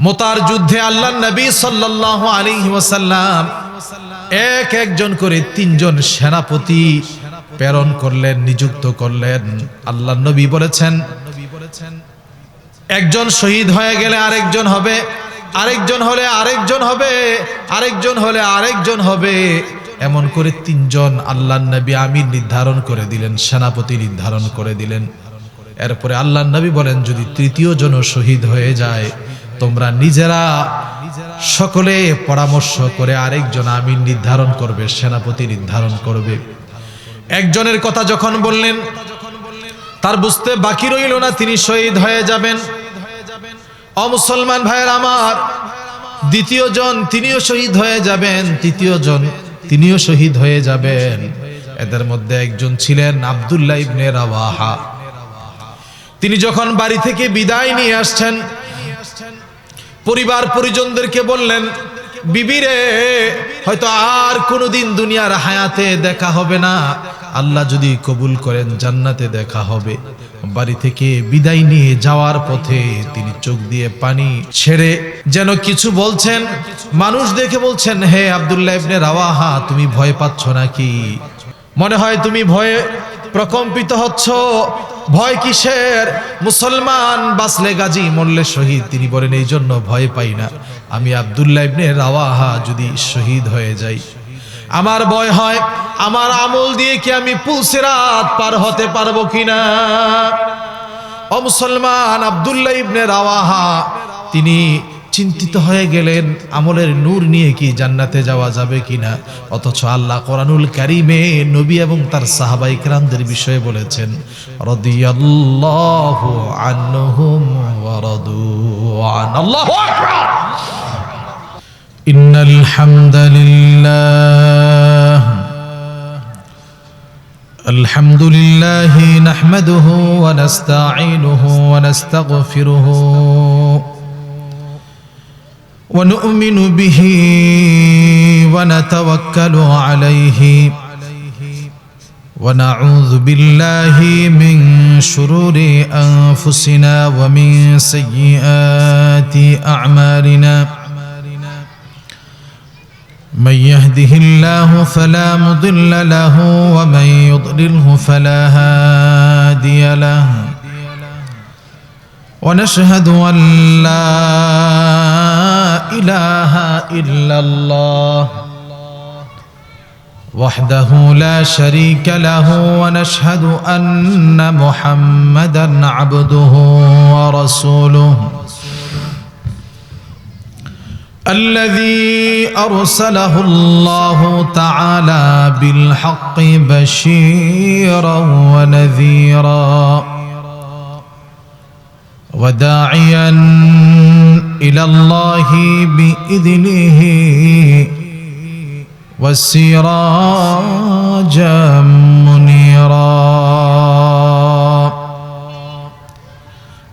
মুতার যুদ্ধে আল্লাহর নবী সাল্লাল্লাহু আলাইহি ওয়াসাল্লাম একজন করে 3 জন সেনাপতি প্রেরণ করলেন, নিযুক্ত করলেন। আল্লাহর নবী বলেছেন, একজন শহীদ হয়ে গেলে আরেকজন হবে, আরেকজন হলে আরেকজন হবে, আরেকজন হলে আরেকজন হবে। এমন করে 3 জন আল্লাহর নবী আমির নির্ধারণ করে দিলেন, সেনাপতি নির্ধারণ করে দিলেন। এরপরে আল্লাহর নবী বলেন, যদি 3য় জন শহীদ হয়ে যায়, তোমরা নিজেরা সকলে পরামর্শ করে আরেকজন আমির নির্ধারণ করবে, সেনাপতি নির্ধারণ করবে। একজনের কথা যখন বললেন, তার বুঝতে বাকি রইল না তিনি শহীদ হয়ে যাবেন। অমুসলমান ভাইয়ের আমার, 2য় জন তিনিও শহীদ হয়ে যাবেন, 3য় জন তিনিও শহীদ হয়ে যাবেন। এদের মধ্যে একজন ছিলেন আব্দুল্লাহ ইবনে রাওয়াহা। তিনি যখন বাড়ি থেকে বিদায় নিয়ে আসছেন, পরিবার পরিজনদেরকে বললেন, বিবিরে, হয়তো আর কোনোদিন দুনিয়ার হায়াতে দেখা হবে না, আল্লাহ যদি কবুল করেন জান্নাতে দেখা হবে। বাড়ি থেকে বিদায় নিয়ে যাওয়ার পথে তিনি চোখ দিয়ে পানি ছেড়ে যেন কিছু বলছেন। মানুষ দেখে বলছেন, হে আব্দুল্লাহ ইবনে রাওয়াহা, তুমি ভয় পাচ্ছ নাকি? মনে হয় তুমি ভয়ে প্রকম্পিত হচ্ছ। ভয় কিসের? মুসলমান বাঁচলে গাজী, মরলে শহীদ। তিনি বলেন, এই জন্য ভয় পাই না। আমি আব্দুল্লাহ ইবনে রাওয়াহা যদি শহীদ হয়ে যাই, আমার ভয় হয় আমার আমল দিয়ে কি আমি পুলসিরাত পার হতে পারবো কিনা। ও মুসলমান, আব্দুল্লাহ ইবনে রাওয়াহা তিনি চিন্তিত হয়ে গেলেন, আমলের নূর নিয়ে কি জান্নাতে যাওয়া যাবে কিনা। অথচ আল্লাহ কোরআনুল কারীমে নবী এবং তার সাহাবায়ে কেরামদের বিষয়ে বলেছেন, রাদিয়াল্লাহু আনহুম ওয়া রাদু আন। আল্লাহু আকবার। ইন্নাল হামদালিল্লাহ আলহামদুলিল্লাহি নাহমাদুহু ওয়া নাস্তাঈনুহু ওয়া নাস্তাগফিরুহু ونؤمن به ونتوكل عليه ونعوذ بالله من شرور أنفسنا ومن سيئات أعمالنا من يهده الله فلا مضل له ومن يضلله فلا هادي له ونشهد أن لا إله إلا الله وحده لا شريك له ونشهد أن محمدا عبده ورسوله الذي أرسله الله تعالى بالحق بشيرا ونذيرا وداعيا إلى الله بإذنه وسراجا منيرا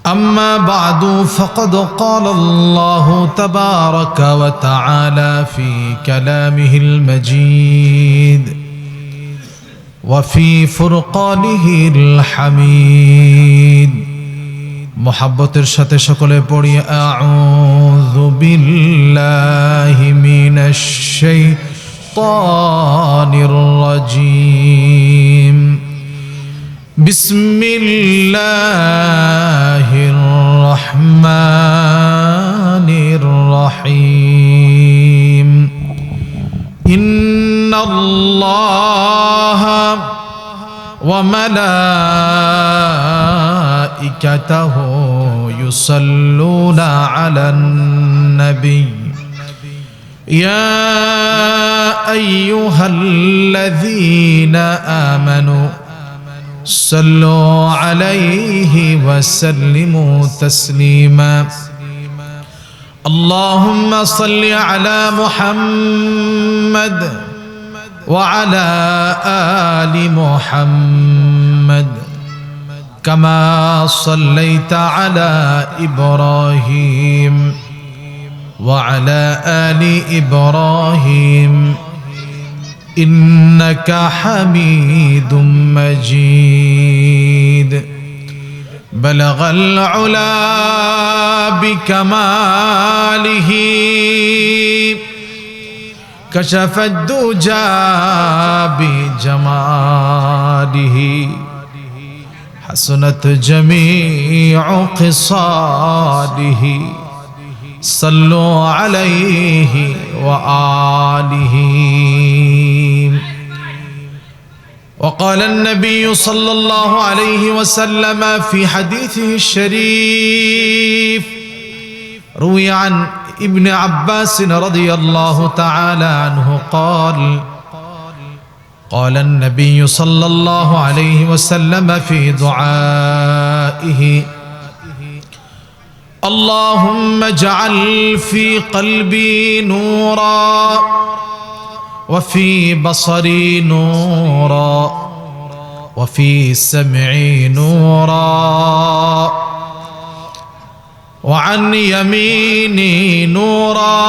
أما بعد فقد قال الله تبارك وتعالى في كلامه المجيد وفي فرقانه الحميد محبتر সাথে সকলে পড়ি আউযু বিল্লাহি মিনাশ শাইতানির রাজীম বিসমিল্লাহির রহমানির রহিম ইন্নাল্লাহা ওয়া ملائكته يصلون على النبي يا أيها الذين آمنوا صلوا عليه وسلموا تسليما اللهم صل على محمد وعلى آل محمد كما صليت على إبراهيم وعلى آل إبراهيم إنك حميد مجيد. بلغ العلا بكماله جماله كشف الدجى بجماله حسنت جميع خصاله صلوا عليه وآله. وقال النبي صلى الله عليه وسلم في حديثه الشريف روي عن ابن عباس رضي الله تعالى عنه قال النبي صلى الله عليه وسلم في دعائه اللهم اجعل في قلبي نورا وفي بصري نورا وفي سمعي نورا وعن يميني نورا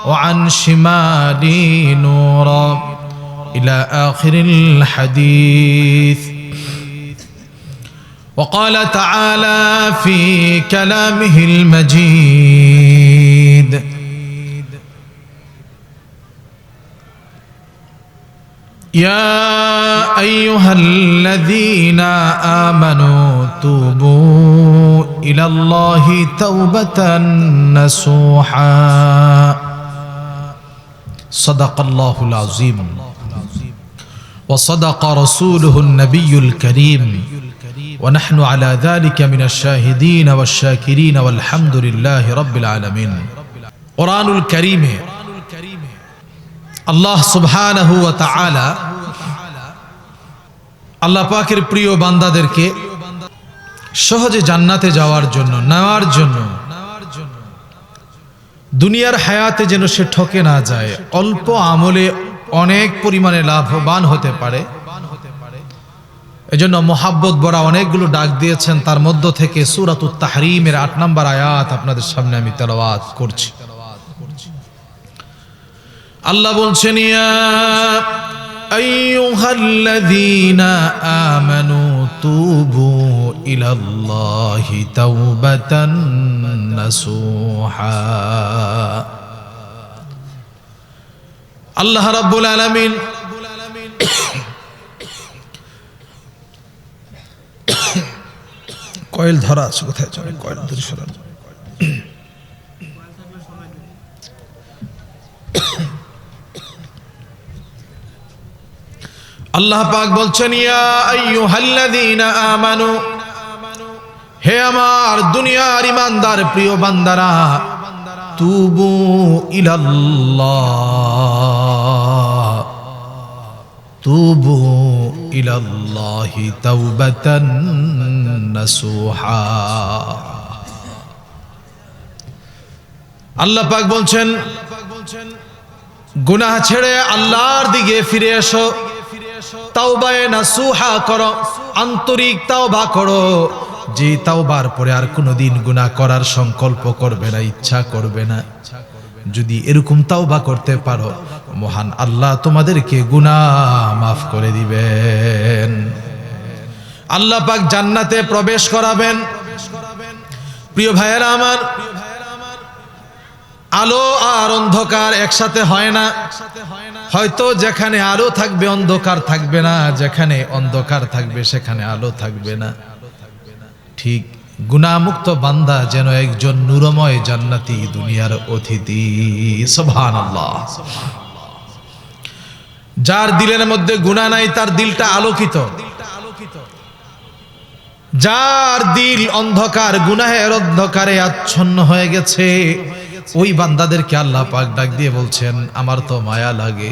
وعن شمالي نورا إلى آخر الحديث. وقال تعالى في كلامه المجيد يا أيها الذين آمنوا توبوا إلى الله توبة نصوحا صدق الله العظيم وصدق رسوله النبي الكريم ونحن على ذلك من الشاهدين والشاكرين والحمد لله رب العالمين. قرآن الكريم আল্লাহ সুবহানাহু ওয়া তাআলা আল্লাহ পাকের প্রিয় বান্দাদেরকে সহজে জান্নাতে যাওয়ার জন্য নেওয়ার জন্য দুনিয়ার হায়াতে যেন সে ঠকে না যায়, অল্প আমলে অনেক পরিমাণে লাভবান হতে পারে, এজন্য মোহাব্বত ভরা অনেকগুলো ডাক দিয়েছেন। তার মধ্য থেকে সূরাতুত তাহরীমের ৮ নম্বর আয়াত আপনাদের সামনে আমি তেলাওয়াত করছি। আল্লাহ বলছেন ইয়া আইয়ুহাল্লাযীনা আমানু তুবু ইলাল্লাহি তাওবাতান নাসুহা। আল্লাহ রাব্বুল আলামিন কয়েল ধরা আছে, কোথায় চলে কয়েল ধরে সরান। আল্লাহ পাক বলছেন ইয়া আইয়ুহাল্লাযীনা আমানু, হে আমার দুনিয়ার ইমানদার প্রিয় বান্দারা, তুবু ইলাল্লাহ, তুবু ইলাল্লাহি তাওবাতান নাসুহা। আল্লাহ পাক বলছেন গুনাহ ছেড়ে আল্লাহর দিকে ফিরে এসো, তাওবায়ে নাসুহা করো, আন্তরিক তাওবা করো, যে তাওবার পরে আর কোনোদিন গুনাহ করার সংকল্প করবে না, ইচ্ছা করবে না। যদি এরকম তাওবা করতে পারো, মহান আল্লাহ তোমাদেরকে গুনাহ মাফ করে দিবেন। আল্লাহ পাক জান্নাতে প্রবেশ করাবেন। প্রিয় ভাইয়েরা আমার, আলো আর অন্ধকার একসাথে হয় না। হয়তো যেখানে আলো থাকবে অন্ধকার থাকবে না, যেখানে অন্ধকার থাকবে সেখানে আলো থাকবে না। ঠিক গুনাহমুক্ত বান্দা যেন একজন নূরময় জান্নাতি দুনিয়ার অতিথি। সুবহানাল্লাহ। যার দিলের মধ্যে গুনাহ নাই তার দিলটা আলোকিত। যার দিল অন্ধকার, গুনাহের অন্ধকারে আচ্ছন্ন হয়ে গেছে, ওই বান্দাদেরকে আল্লাহ পাক ডাক দিয়ে বলছেন আমার তো মায়া লাগে।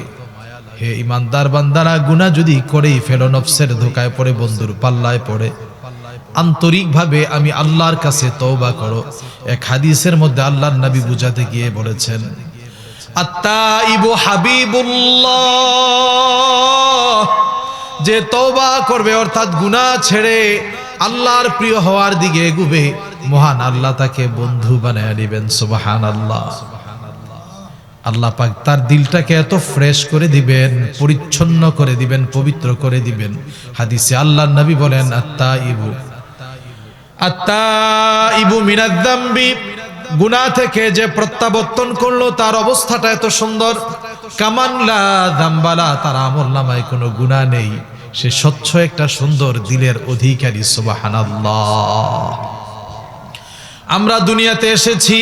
হে ইমানদার বান্দারা, গুনাহ যদি করেই ফেলো, নফসের ধোকায় পড়ে, বন্ধুর পাল্লায় পড়ে, আন্তরিকভাবে আমি আল্লাহর কাছে তওবা করো। এক হাদিসের মধ্যে আল্লাহর নবী বুঝাতে গিয়ে বলেছেন আত্তাইবু হাবিবুল্লাহ, যে তওবা করবে অর্থাৎ গুনাহ ছেড়ে আল্লাহর প্রিয় হওয়ার দিকে এগুবে, মহান আল্লাহ তাকে বন্ধু বানায় নেবেন। সুবহানাল্লাহ। আল্লাহ পাক তার দিলটাকে এত ফ্রেশ করে দিবেন, পরিচ্ছন্ন করে দিবেন, পবিত্র করে দিবেন। হাদিসে আল্লাহর নবী বলেন আত্তাইবু মিনায-যামবি গুনাহ থেকে যে প্রত্যাবর্তন করলো তার অবস্থাটা এত সুন্দর, কামান লা যামবালা, তার আমলনামায় কোনো গুনাহ নেই, সে স্বচ্ছ একটা সুন্দর দিলের অধিকারী। সুবহানাল্লাহ। আমরা দুনিয়াতে এসেছি,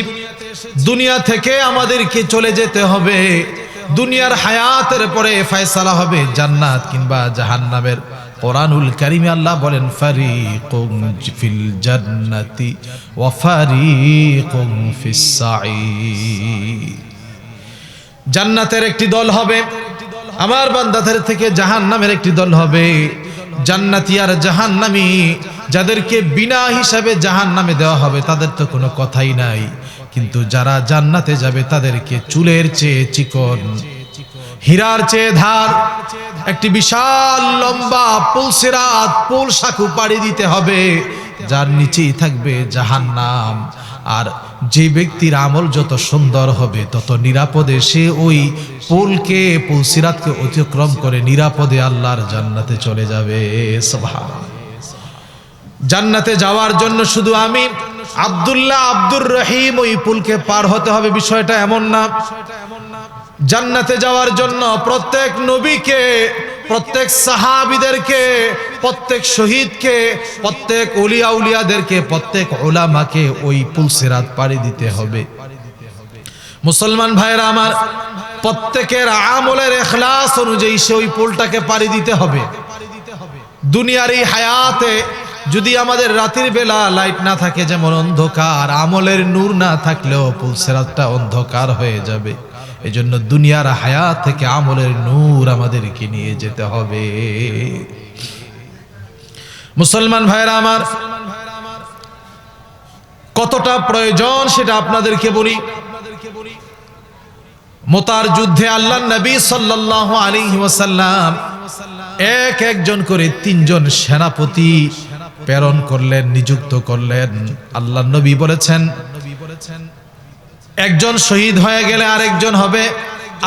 দুনিয়া থেকে আমাদেরকে চলে যেতে হবে। দুনিয়ার হায়াতের পরে ফয়সালা হবে জান্নাত কিংবা জাহান্নামের। কোরআনুল কারীমে আল্লাহ বলেন ফারিকুম ফিল জান্নাতি ওয়া ফারিকুম ফিস সাঈর। জান্নাতের একটি দল হবে, আমার বান্দাদের থেকে জাহান্নামের একটি দল হবে। জান্নাতি আর জাহান্নামী যাদেরকে বিনা হিসাবে জাহান্নামে দেওয়া হবে তাদের তো কোনো কথাই নাই, কিন্তু যারা জান্নাতে যাবে তাদেরকে চুলের চেয়ে চিকন, হীরার চেয়ে ধার একটি বিশাল লম্বা পুলসিরাত, পুল সাঁকু পাড়ি দিতে হবে, যার নিচেই থাকবে জাহান্নাম। আর যে ব্যক্তির আমল যত সুন্দর হবে তত নিরাপদে সে ওই পুলকে, পুলসিরাতকে অতিক্রম করে নিরাপদে আল্লাহর জান্নাতে চলে যাবে। সুবহানাল্লাহ। জান্নাতে যাওয়ার জন্য শুধু আমি আব্দুল্লাহ, আব্দুর রহিম ওই পুলকে পার হতে হবে বিষয়টা এমন না। জান্নাতে যাওয়ার জন্য প্রত্যেক নবীকে, প্রত্যেক সাহাবীদেরকে, প্রত্যেক শহীদকে, প্রত্যেক ওলিয়া উলিয়াদেরকে, প্রত্যেক উলামাকে ওই পুলসিরাত পাড়ি দিতে হবে। মুসলমান ভাইরা আমার, প্রত্যেকের আমলের ইখলাস অনুযায়ী সে ওই পুলটাকে পাড়ি দিতে হবে। দুনিয়ার এই হায়াতে যদি আমাদের রাতের বেলা লাইট না থাকে যেমন অন্ধকার, আমলের নূর না থাকলেও পুলসিরাতটা অন্ধকার হয়ে যাবে। এজন্য দুনিয়ার হায়াত থেকে আমলের নূর আমাদেরকে নিয়ে যেতে হবে। মুসলমান ভাইরা আমার, কতটা প্রয়োজন সেটা আপনাদেরকে বলি। মুতার যুদ্ধে আল্লাহর নবী সাল্লাল্লাহু আলাইহি ওয়াসাল্লাম একজন করে 3 জন সেনাপতি প্রেরণ করলেন, নিযুক্ত করলেন। আল্লাহর নবী বলেছেন একজন শহীদ হয়ে গেলে আরেকজন হবে,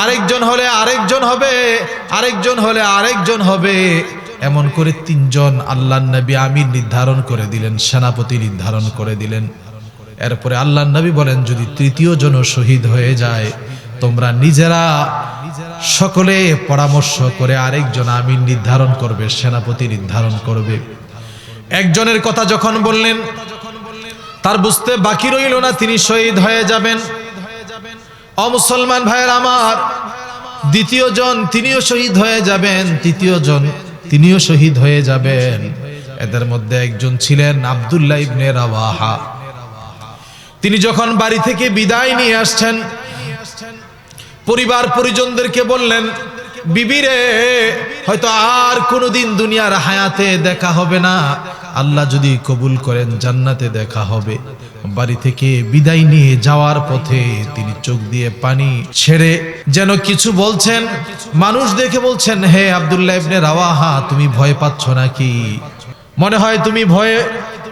আরেকজন হলে আরেকজন হবে, আরেকজন হলে আরেকজন হবে। এমন করে 3 জন আল্লাহর নবী আমির নির্ধারণ করে দিলেন, সেনাপতি নির্ধারণ করে দিলেন। এরপরে আল্লাহর নবী বলেন যদি 3য় জনও শহীদ হয়ে যায় তোমরা নিজেরা সকলে পরামর্শ করে আরেকজন আমির নির্ধারণ করবে, সেনাপতি নির্ধারণ করবে। একজনের কথা যখন বললেন তার বুঝতে বাকি রইল না তিনি শহীদ হয়ে যাবেন। অমুসলমান ভাইয়ের আমার, 2য় জন তিনিও শহীদ হয়ে যাবেন, 3য় জন তিনিও শহীদ হয়ে যাবেন। এদের মধ্যে একজন ছিলেন আব্দুল্লাহ ইবনে রাওয়াহা। তিনি যখন বাড়ি থেকে বিদায় নিয়ে আসছেন পরিবার পরিজনদেরকে বললেন বিবিরে হয়তো আর কোনোদিন দুনিয়ার হায়াতে দেখা হবে না, আল্লাহ যদি কবুল করেন জান্নাতে দেখা হবে। বাড়ি থেকে বিদায় নিয়ে যাওয়ার পথে তিনি চোখ দিয়ে পানি ছেড়ে যেন কিছু বলছেন, মানুষ দেখে বলছেন হে আব্দুল্লাহ ইবনে রাওয়াহা তুমি ভয় পাচ্ছ নাকি? মনে হয় তুমি ভয়ে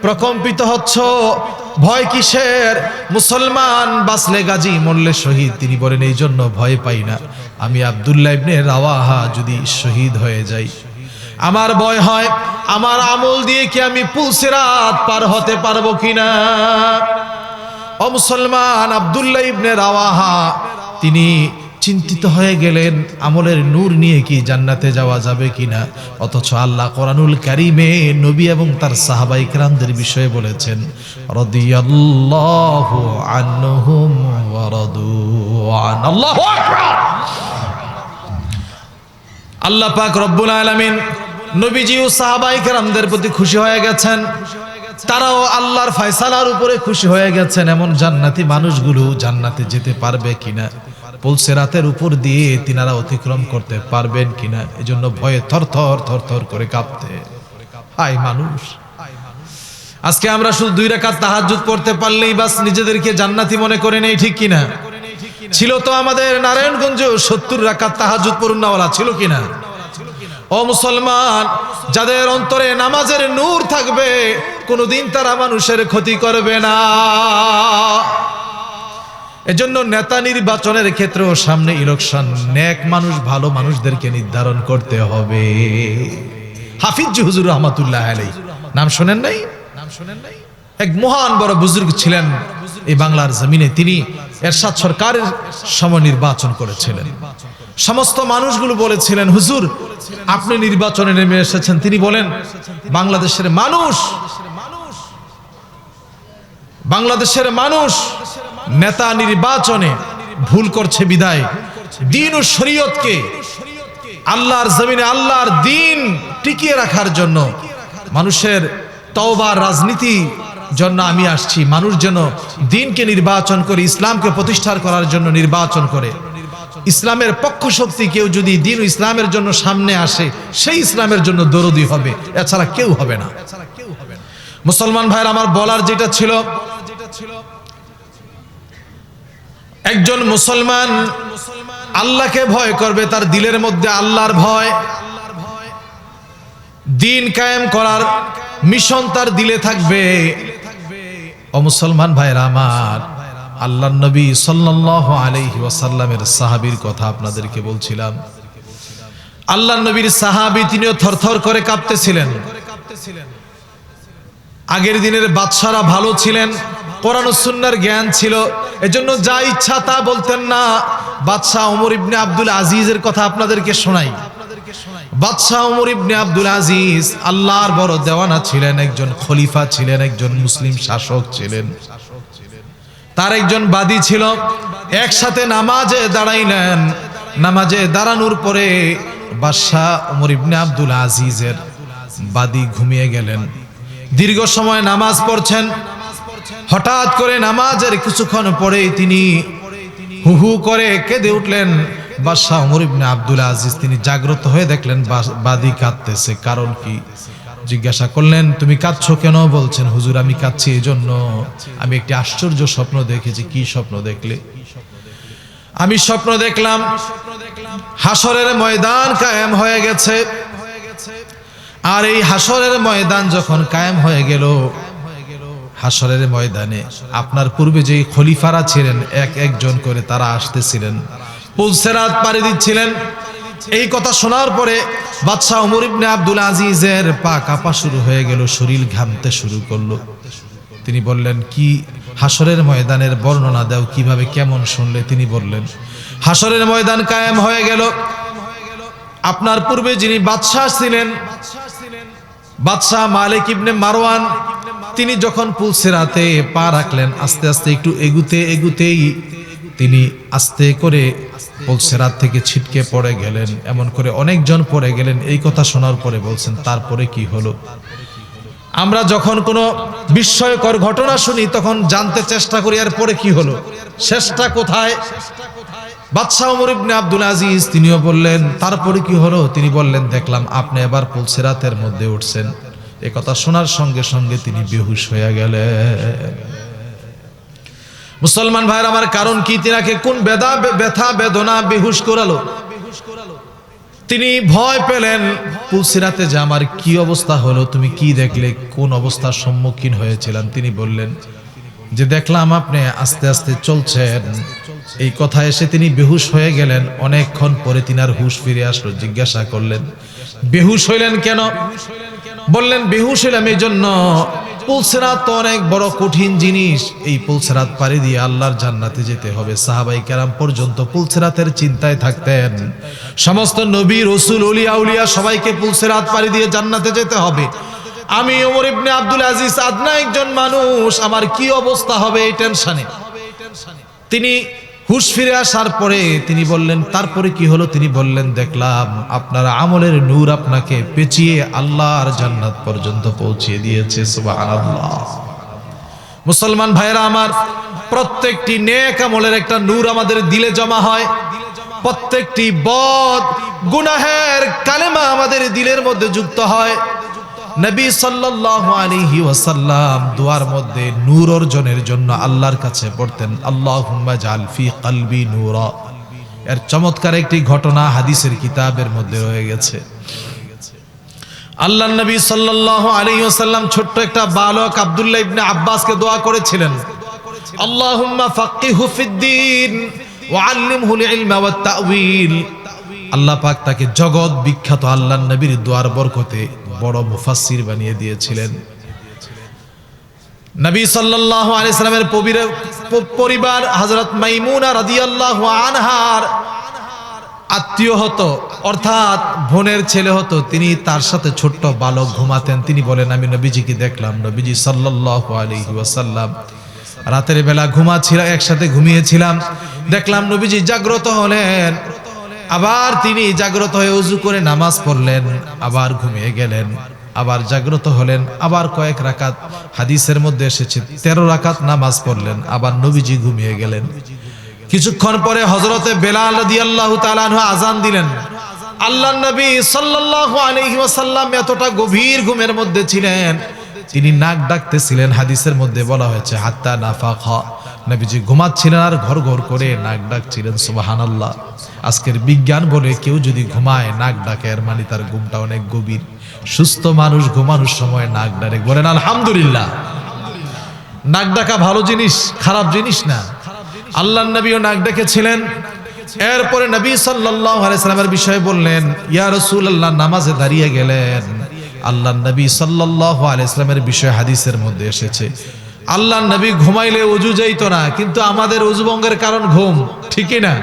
প্রকম্পিত হচ্ছ। ভয় কিসের? মুসলমান বাঁচলে গাজী, মরলে শহীদ। তিনি বলেন এই জন্য ভয় পাই না। আমি আব্দুল্লাহ ইবনে রাওয়াহা যদি শহীদ হয়ে যাই আমার ভয় হয় আমার আমল দিয়ে কি আমি পুলসিরাত পার হতে পারবো কিনা। ও মুসলমান, আব্দুল্লাহ ইবনে রাওয়াহা তিনি চিন্তিত হয়ে গেলেন আমলের নূর নিয়ে কি জান্নাতে যাওয়া যাবে কিনা। অথচ আল্লাহ কোরআনুল কারীমে নবী এবং তার সাহাবায়ে কেরামদের বিষয়ে বলেছেন রাদিয়াল্লাহু আনহুম ওয়া রাদু আন। আল্লাহু আকবার। আল্লাহ পাক রব্বুল আলামিন নবীজি ও সাহাবায়ে কেরামদের প্রতি খুশি হয়ে গেছেন, তারাও আল্লাহর ফয়সালার উপরে খুশি হয়ে গেছেন। এমন জান্নাতি মানুষগুলো জান্নাতে যেতে পারবে কিনা, পুলসিরাতের উপর দিয়ে তিনারা অতিক্রম করতে পারবেন কিনা, এজন্য ভয়ে থরথর থরথর করে কাঁপতে। হায় মানুষ, আজকে আমরা শুধু 2 রাকাত তাহাজ্জুদ পড়তে পারলেই বাস নিজেদেরকে জান্নাতি মনে করে নেই, ঠিক কিনা? ছিল তো আমাদের নারায়ণগঞ্জ 70 রাকাত তাহাজ্জুদ পড়ুনওয়ালা ছিল কিনা? ও মুসলমান, যাদের অন্তরে নামাজের নূর থাকবে কোনোদিন তারা মানুষের ক্ষতি করবে না। এজন্য নেতা নির্বাচনের ক্ষেত্রেও সামনে ইলেকশন, নেক মানুষ ভালো মানুষদেরকে নির্ধারণ করতে হবে। হাফিজ হুজুর রহমাতুল্লাহ আলাইহি নাম শোনেন নাই? এক মহান বড় বুজুর্গ ছিলেন, এই বাংলার জমিনে তিনি এরশাদ সরকারের সময় নির্বাচন করেছিলেন। সমস্ত মানুষগুলো বলেছিলেন, হুজুর আপনি নির্বাচনে নেমে এসেছেন। তিনি বলেন, বাংলাদেশের মানুষ নেতা নির্বাচনে ভুল করছে বিদায় দ্বীন ও শরীয়তকে আল্লাহর জমিনে আল্লাহর দ্বীন টিকিয়ে রাখার জন্য মানুষের তওবার রাজনীতি জন্য আমি আসছি। মানুষ যেন দ্বীনকে নির্বাচন করে, ইসলামকে প্রতিষ্ঠা করার জন্য নির্বাচন করে। ইসলামের পক্ষ শক্তি কেউ যদি দ্বীন ও ইসলামের জন্য সামনে আসে, সেই ইসলামের জন্য দরদি হবে, এছাড়া কেউ হবে না। মুসলমান ভাইয়ের আমার বলার যেটা ছিল, একজন মুসলমান আল্লাহকে ভয় করবে, তার দিলের মধ্যে আল্লাহর ভয়, দ্বীন কায়েম করার মিশন তার দিলে থাকবে। ও মুসলমান ভাইরা আমার, আল্লাহর নবী সাল্লাল্লাহু আলাইহি ওয়াসাল্লামের সাহাবীর কথা আপনাদেরকে বলছিলাম। আল্লাহর নবীর সাহাবী, তিনিও থরথর করে কাঁপতেছিলেন। আগের দিনের বাদশারা ভালো ছিলেন, কোরআন ও সুন্নাহর জ্ঞান ছিল, এজন্য যা ইচ্ছা তা বলতেন না। বাদশাহ ওমর ইবনে আব্দুল আজিজের কথা আপনাদেরকে শোনাই। বাদশাহ ওমর ইবনে আব্দুল আজিজ আল্লাহর বড় দেওয়ানা ছিলেন, একজন খলিফা ছিলেন, একজন মুসলিম শাসক ছিলেন। তার একজন বাদী ছিল। একসাথে নামাজে দাঁড়াইলেন। নামাজে দাঁড়ানোর পরে বাদশাহ ওমর ইবনে আব্দুল আজিজের বাদী ঘুমিয়ে গেলেন। দীর্ঘ সময় নামাজ পড়ছেন। হঠাৎ করে নামাজের কিছুক্ষণ পরেই তিনি হু হু করে কেঁদে উঠলেন। বাদশাহ ওমর ইবনে আব্দুল আজিজ তিনি জাগ্রত হয়ে দেখলেন বাদী কাঁদতেছে, কারণ কি? জিজ্ঞাসা করলেন, তুমি কাঁদছো কেন? বলছেন, হুজুর আমি কাঁদছি এই জন্য, আমি একটি আশ্চর্য স্বপ্ন দেখেছি। কি স্বপ্ন দেখলে? আমি স্বপ্ন দেখলাম হাসরের ময়দান কায়েম হয়ে গেছে। আর এই হাসরের ময়দান যখন কায়েম হয়ে গেল, হাসরের ময়দানে আপনার পূর্বে যে খলিফারা ছিলেন এক একজন করে তারা আসতেছিলেন, পুলসেরাত পাড়ি দিচ্ছিলেন। এই কথা শোনার পরে বাদশাহ ওমর ইবনে আব্দুল আজিজের পা কাঁপা শুরু হয়ে গেল, শরীর ঘামতে শুরু করলো। তিনি বললেন, কি হাসরের ময়দানের বর্ণনা দাও, কিভাবে কেমন শুনলে? তিনি বললেন, হাসরের ময়দান কায়েম হয়ে গেল। আপনার পূর্বে যিনি বাদশাহ ছিলেন, বাদশাহ মালিক ইবনে মারওয়ান, তিনি যখন পুলসেরাতে পা রাখলেন, আস্তে আস্তে একটু এগুতেই তিনি আস্তে করে পুলসেরাত থেকে ছিটকে পড়ে গেলেন। এমন করে অনেকজন পড়ে গেলেন। এই কথা শোনার পরে বলছেন, তারপরে কি হলো? আমরা যখন কোনো বিস্ময়কর ঘটনা শুনি তখন জানতে চেষ্টা করি, এর পরে কি হলো, শেষটা কোথায়? বাদশাহ ওমর ইবনে আব্দুল আজিজ তিনিও বললেন, তারপরে কি হলো? তিনি বললেন, দেখলাম আপনি এবার পুলসেরাতের মধ্যে উঠছেন। এ কথা শোনার সঙ্গে সঙ্গে তিনি বেহুশ হয়ে গেলেন। মুসলমান ভাইরা আমার, কারণ কি? তিনাকে কোন ব্যথা বেদনা বেহুশ করালো? তিনি ভয় পেলেন, পুলসিরাতে যে আমার কি অবস্থা হলো, তুমি কি দেখলে, কোন অবস্থার সম্মুখীন হয়েছিলেন? তিনি বললেন যে দেখলাম আপনি আস্তে আস্তে চলছেন। এই কথা এসে তিনি বেহুশ হয়ে গেলেন। অনেকক্ষণ পরে তিনার হুশ ফিরে আসলো। জিজ্ঞাসা করলেন, বেহুশ হইলেন কেন? বললেন, বেহুশ হইলাম এই জন্য, পুলসিরাত তো অনেক বড় কঠিন জিনিস। এই পুলসিরাত পাড়ি দিয়ে আল্লাহর জান্নাতে যেতে হবে। সাহাবায়ে কেরাম পর্যন্ত পুলসিরাতের চিন্তায় থাকতেন। সমস্ত নবী রাসূল ওলিয়া উলিয়া সবাইকে পুলসিরাত পাড়ি দিয়ে জান্নাতে যেতে হবে। আমি ওমর ইবনে আব্দুল আজিজ আদনা একজন মানুষ, আমার কি অবস্থা হবে এই টেনশনে। তিনি হুশ ফিরে আসার পরে তিনি বললেন, তারপরে কি হলো? তিনি বললেন, দেখলাম আপনার আমলের নূর আপনাকে পেঁচিয়ে আল্লাহর জান্নাত পর্যন্ত পৌঁছিয়ে দিয়েছে। সুবহানাল্লাহ। মুসলমান ভাইরা আমার, প্রত্যেকটি নেক আমলের একটা নূর আমাদের দিলে জমা হয়। প্রত্যেকটি বদ গুনাহের কালেমা আমাদের দিলের মধ্যে যুক্ত হয়। নবী সাল্লাল্লাহু আলাইহি ওয়াসাল্লাম দুয়ার মধ্যে নূর অর্জনের জন্য আল্লাহর কাছে পড়তেন, আল্লাহুম্মা জাল ফি কলবি নূরা। এর চমৎকার একটি ঘটনা হাদিসের কিতাবের মধ্যে রয়ে গেছে। আল্লাহর নবী সাল্লাল্লাহু আলাইহি ওয়াসাল্লাম ছোট্ট একটা বালক আব্দুল্লাহ ইবনে আব্বাসকে দোয়া করেছিলেন, আল্লাহুম্মা ফাক্কিহু ফিদ্দীন ওয়া আল্লিমহুল ইলমা ওয়াত তা'ওয়িল। আল্লাহ পাক তাকে জগৎ বিখ্যাত আল্লাহর নবীর দোয়ার বরকতে বড় মুফাসসির বানিয়ে দিয়েছিলেন। নবী সাল্লাল্লাহু আলাইহি সাল্লামের পরিবার হযরত মাইমুনা রাদিয়াল্লাহু আনহার আত্মীয় হতো, অর্থাৎ বোনের ছেলে হতো। তিনি তার সাথে ছোট্ট বালক ঘুমাতেন। তিনি বলেন, আমি নবীজিকে দেখলাম, নবীজি সাল্লাল্লাহু আলাইহি ওয়াসাল্লাম রাতের বেলা ঘুমাচ্ছিলাম, একসাথে ঘুমিয়েছিলাম, দেখলাম নবীজি জাগ্রত হলেন, আবার তিনি জাগ্রত হয়ে ওযু করে নামাজ পড়লেন, আবার ঘুমিয়ে গেলেন, আবার জাগ্রত হলেন, আবার কয়েক রাকাত, হাদিসের মধ্যে এসেছে 13 রাকাত নামাজ পড়লেন, আবার নবীজি ঘুমিয়ে গেলেন। কিছুক্ষণ পরে হযরতে বেলাল রাদিয়াল্লাহু তাআলা আনহু আযান দিলেন। আল্লাহর নবী সাল্লাল্লাহু আলাইহি ওয়াসাল্লাম এতটা গভীর ঘুমের মধ্যে ছিলেন, তিনি নাক ডাকতেছিলেন। হাদিসের মধ্যে বলা হয়েছে হাত্তা নাফাখা, নবীজি ঘুমাচ্ছিলেন আর ঘর ঘর করে নাক ডাকছিলেন। সুবহানাল্লাহ। আজকের বিজ্ঞান বলে কেউ যদি ঘুমায় নাক ডাকে, এর মানে তার ঘুমটা অনেক গভীর। সুস্থ মানুষ ঘুমানোর সময় নাক ডাকে, বলেন আলহামদুলিল্লাহ। নাক ডাকা ভালো জিনিস, খারাপ জিনিস না। আল্লাহর নবীও নাক ডেকেছিলেন। এরপরে নবী সাল্লাল্লাহু আলাইহি সাল্লামের বিষয়ে বললেন, ইয়া রাসূলুল্লাহ, নামাজে দাঁড়িয়ে গেলেন। আল্লাহর নবী সাল্লাল্লাহু আলাইহি সাল্লামের বিষয়ে হাদিসের মধ্যে এসেছে, আল্লাহর নবী ঘুমাইলে ওযু যাইত না, কিন্তু আমাদের ওযু ভঙ্গের কারণ ঘুম, ঠিক না?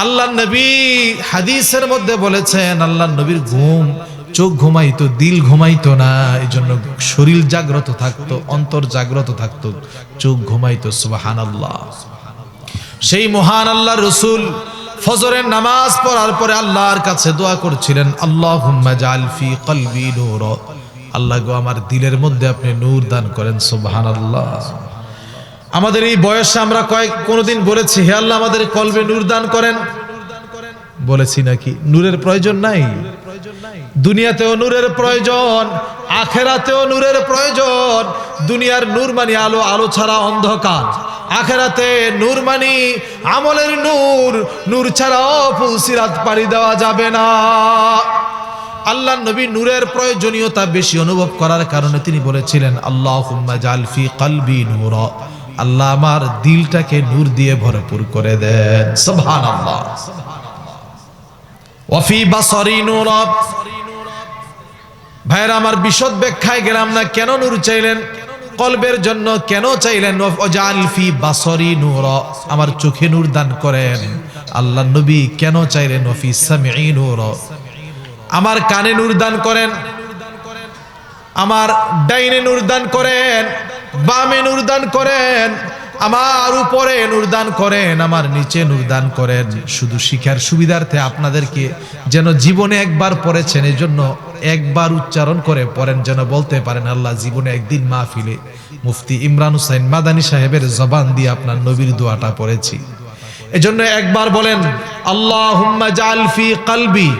আল্লাহর নবী হাদিসের মধ্যে বলেছেন, আল্লাহর নবীর ঘুম, চোখ ঘুমাইতো, দিল ঘুমাইতো না, এই জন্য শরীর জাগ্রত থাকতো, অন্তর জাগ্রত থাকতো, চোখ ঘুমাইতো। সুবহানাল্লাহ। সেই মহান আল্লাহর রাসূল ফজরের নামাজ পড়ার পরে আল্লাহর কাছে দোয়া করছিলেন, আল্লাহুম্মা জাআল ফি কলবি নূরা, আল্লাহ গো আমার দিলের মধ্যে আপনি নূর দান করেন। সুবহানাল্লাহ। আমাদের এই বয়সে আমরা কোনদিন বলেছি, হে আল্লাহ আমাদের কলবে নূর দান করেন? বলেছি নাকি? নূরের প্রয়োজন নাই? দুনিয়াতেও নূরের প্রয়োজন, আখেরাতেও নূরের প্রয়োজন। দুনিয়ার নূর মানে আলো, আলো ছাড়া অন্ধকার। আখেরাতে নূর মানে আমলের নূর, নূর ছাড়াও ফুলসিরাত পাড়ি দেওয়া যাবে না। আল্লাহর নবী নূরের প্রয়োজনীয়তা বেশি অনুভব করার কারণে তিনি বলেছিলেন, আল্লাহুম্মা জাআল ফি কলবি নূরা, আল্লাহ আমার দিলটাকে নূর দিয়ে ভরপুর করে দেন। সুবহানাল্লাহ। ওয়া ফি বাসারি নূরা, ভাইরা আমার বিশদ ব্যাখ্যায় গেলাম না, কেন নূর চাইলেন, কলবের জন্য কেন চাইলেন। ওয়াজাল ফি বাসারি নূরা, আমার চোখে নূর দান করেন। আল্লাহর নবী কেন চাইলেন ওয়া ফি সামঈ নূরা, আমার কানে নূর দান করেন, আমার ডাইনে নূর দান করেন, বামে নূর দান করেন, আমার উপরে নূর দান করেন, আমার নিচে নূর দান করেন। শুধু শিখার সুবিধার্থে আপনাদেরকে, যেন জীবনে একবার পড়েছেন এই জন্য একবার উচ্চারণ করে পড়েন, যেন বলতে পারেন আল্লাহ জীবনে একদিন মাহফিলে মুফতি ইমরান হুসাইন মাদানী সাহেবের জবান দিয়ে আপনার নবীর দোয়াটা পড়েছি। এজন্য একবার বলেন, আল্লাহুম্মা জাআল ফি কলবি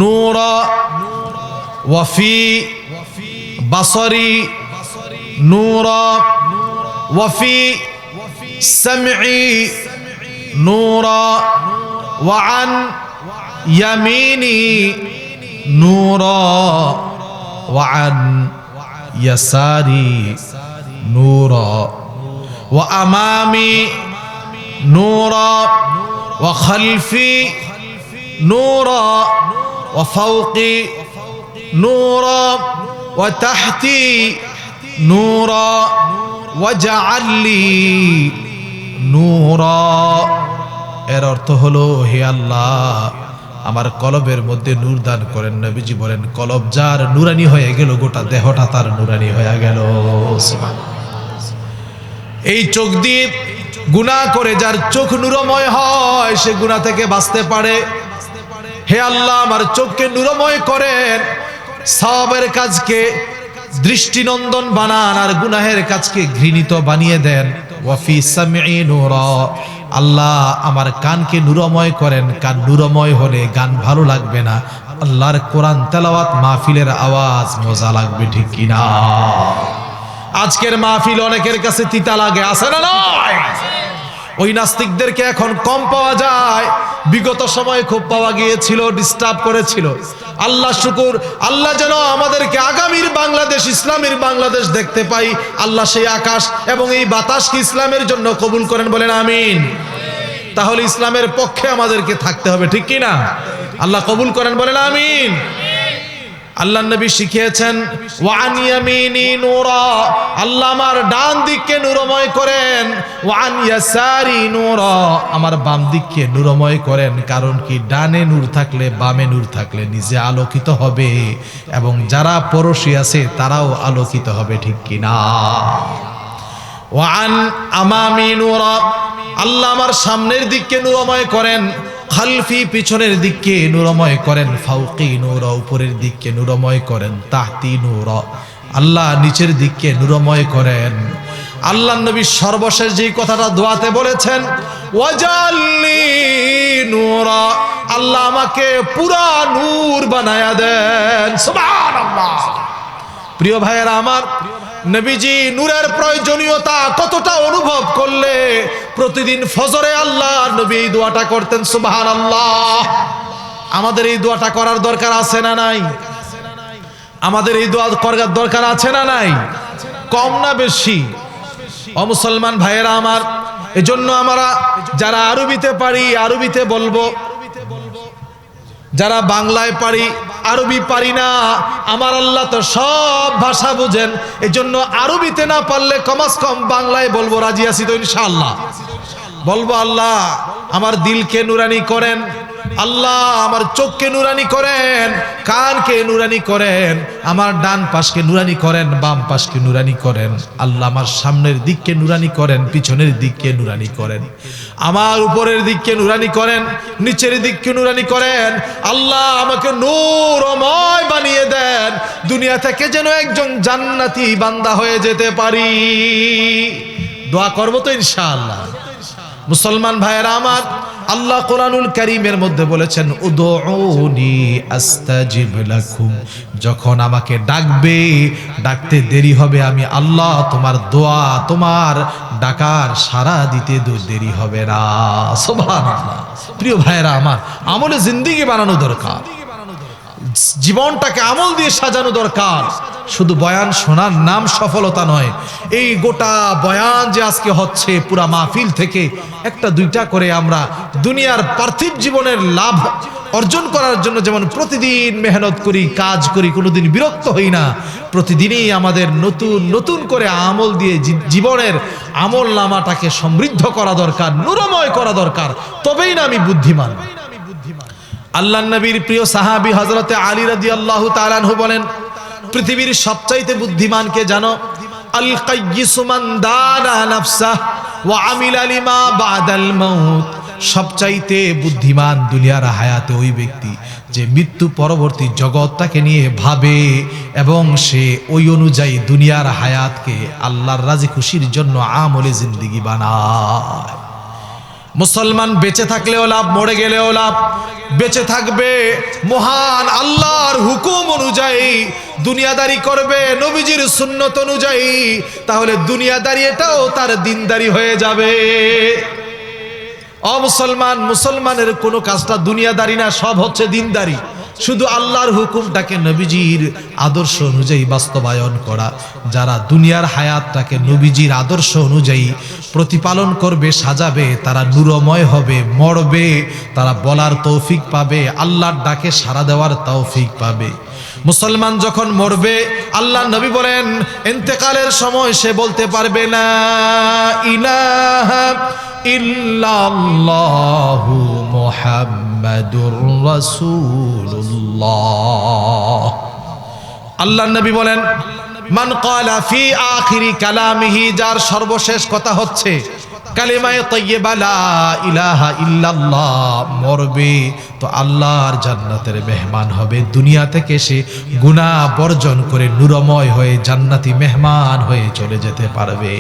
নূরা ওয়া ফি বাসারি নূরা ওয়া ফি সামঈ নূরা ওয়া আন ইয়ামিনি নূরা ওয়া আন ইয়াসারি নূরা ওয়া আমামি নূরা ওয়া খালফি নূরা ওয়া ফাওকি নূরা ওয়া তাহতি নূরা ওয়াজআল লি নূরা। এর অর্থ হলো, হে আল্লাহ আমার কলবের মধ্যে নূর দান করেন। নবীজি বলেন, কলব যার নূরানি হয়ে গেল, গোটা দেহটা তার নূরানি হয়ে গেল। এই চোখ দিয়ে গুনাহ করে যার চোখ নূরময় হয়, সে গুনাহ থেকে বাঁচতে পারে। হে আল্লাহ আমার চোখকে নূরময় করেন, সওয়াবের কাজকে দৃষ্টিনন্দন বানান আর গুনাহের কাজকে ঘৃণিত বানিয়ে দেন। ওয়া ফি সামঈ নূরা, আল্লাহ আমার কানকে নূরময় করেন। কান নূরময় হলে গান ভালো লাগবে না, আল্লাহর কোরআন তেলাওয়াত মাহফিলের আওয়াজ মজা লাগবে, ঠিক কিনা? আজকের মাহফিল অনেকের কাছে তিতা লাগে, আছে না নয়? ওই নাস্তিকদেরকে এখন কম পাওয়া যায়, বিগত সময়ে খুব পাওয়া গিয়েছিল, ডিস্টার্ব করেছিল। আল্লাহ শুকুর, আল্লাহ যেন আমাদেরকে আগামীর বাংলাদেশ, ইসলামের বাংলাদেশ দেখতে পাই। আল্লাহ সেই আকাশ এবং এই বাতাসকে ইসলামের জন্য কবুল করেন, বলেন আমিন। তাহলে ইসলামের পক্ষে আমাদেরকে থাকতে হবে, ঠিক কি না? আল্লাহ কবুল করেন, বলেন আমিন। আল্লাহ নবী শিখিয়েছেন ওয়ান ইয়ামিনি নূরা, আল্লাহ আমার ডান দিককে নূরময় করেন, ওয়ান ইয়াসারি নূরা, আমার বাম দিককে নূরময় করেন। কারণ কি, ডানে নূর থাকলে বামে নূর থাকলে নিজে আলোকিত হবে এবং যারা পড়োশী আছে তারাও আলোকিত হবে, ঠিক কিনা? ওয়ান আমামি নূরা, আল্লাহ আমার সামনের দিককে নূরময় করেন, খালফি পিছনের দিককে নূরময় করেন, ফাউকি নূরা উপরের দিককে নূরময় করেন, তাহতি নূরা আল্লাহ নিচের দিককে নূরময় করেন। আল্লাহ নবী সর্বশেষ যেই কথাটা দোয়াতে বলেছেন, ওয়াজাল্লি নূরা, আল্লাহ আমাকে পুরা নূর বানায়া দেন। সুবহানাল্লাহ। প্রিয় ভাইয়েরা আমার, নবীজি নূরের প্রয়োজনীয়তা কতটা অনুভব করলে প্রতিদিন ফজরে আল্লাহ নবী এই দোয়াটা করতেন। সুবহানাল্লাহ। আমাদের এই দোয়াটা করার দরকার আছে না নাই? আমাদের এই দোয়া করার দরকার আছে না নাই? কম না বেশি? ও মুসলমান ভাইয়েরা আমার, এজন্য আমরা যারা আরবিতে পারি আরবিতে বলবো, যারা বাংলায় পারি আরবি পারি না, আমার আল্লাহ তো সব ভাষা বুঝেন, এজন্য আরবিতে না পারলে কমাস কম বাংলায় বলবো। রাজি আছি তো ইনশাআল্লাহ? বলবো, আল্লাহ আমার দিলকে নুরানি করেন, আল্লাহ আমার চোখকে নুরানি করেন, কানকে নুরানি করেন, আমার ডান পাশকে নুরানি করেন, বাম পাশকে নুরানি করেন, আল্লাহ আমার সামনের দিককে নুরানি করেন, পিছনের দিককে নুরানি করেন, আমার উপরের দিককে নুরানি করেন, নিচের দিককে নুরানি করেন। আল্লাহ আমাকে নূরময় বানিয়ে দেন, দুনিয়া থেকে যেন একজন জান্নাতি বান্দা হয়ে যেতে পারি। দোয়া করবো তো ইনশাআল্লাহ? মুসলমান ভাইয়েরা আমার, আল্লাহ কোরআনুল কারীমের মধ্যে বলেছেন, উদউনি আস্তাজিব লাকুম, যখন আমাকে ডাকবে, ডাকতে দেরি হবে, আমি আল্লাহ তোমার দোয়া, তোমার ডাকার সাড়া দিতে দেরি হবে না। সুবহানাল্লাহ। প্রিয় ভাইয়েরা আমার, আমলে জিন্দেগি বানানো দরকার, জীবনটাকে আমল দিয়ে সাজানো দরকার। শুধু বয়ান শোনার নাম সফলতা নয়। এই গোটা বয়ান যে আজকে হচ্ছে, পুরা মাহফিল থেকে একটা দুইটা করে আমরা দুনিয়ার পার্থিব জীবনের লাভ অর্জন করার জন্য যেমন প্রতিদিন মেহনত করি, কাজ করি, কোনোদিন বিরক্ত হই না, প্রতিদিনই আমাদের নতুন নতুন করে আমল দিয়ে জীবনের আমল নামাটাকে সমৃদ্ধ করা দরকার, নূরময় করা দরকার। তবেই না আমি বুদ্ধিমান। আল্লাহ নবীর প্রিয় সাহাবী হযরতে আলী রাদিয়াল্লাহু তাআলা আনহু বলেন, পৃথিবীর সবচাইতে বুদ্ধিমানকে জানো? আল কাইয়িসু মান দানা নাফসাহ ওয়া আমিলা লিমা বাদাল মাউত। সবচাইতে বুদ্ধিমান দুনিয়ার হায়াতে ওই ব্যক্তি যে মৃত্যু পরবর্তী জগৎটাকে নিয়ে ভাবে এবং সে ওই অনুযায়ী দুনিয়ার হায়াতকে আল্লাহর রাজি খুশির জন্য আমলে জিন্দেগি বানায়। মুসলমান বেঁচে থাকলেও লাভ, মরে গেলেও লাভ। বেঁচে থাকবে মহান আল্লাহর হুকুম অনুযায়ী, দুনিয়াদারি করবে নবীজির সুন্নত অনুযায়ী, তাহলে দুনিয়াদারি এটাও তার দিনদারি হয়ে যাবে। মুসলমান, মুসলমানের কোনো কাজটা দুনিয়াদারি না, সব হচ্ছে দিনদারি। শুধু আল্লাহর হুকুমটাকে নবীজির আদর্শ অনুযায়ী বাস্তবায়ন করা। যারা দুনিয়ার হায়াতটাকে নবীজির আদর্শ অনুযায়ী প্রতিপালন করবে, সাজাবে, তারা নূরময় হবে। মরবে তারা বলার তৌফিক পাবে, আল্লাহর ডাকে সাড়া দেওয়ার তৌফিক পাবে। মুসলমান যখন মরবে, আল্লাহ নবী বলেন, ইন্তেকালের সময় সে বলতে পারবে না ইলাহা ইল্লাল্লাহু মুহাম্মাদুর রাসূলুল্লাহ। আল্লাহ নবী বলেন, মান ক্বালা ফি আখিরি কালামিহি, যার সর্বশেষ কথা হচ্ছে কালিমায়ে তাইয়্যিবা লা ইলাহা ইল্লাল্লাহ, মরবে তো আল্লাহর জান্নাতের মেহমান হবে। দুনিয়া থেকে সে গুনাহ বর্জন করে নূরময় হয়ে জান্নাতি মেহমান হয়ে চলে যেতে পারবে।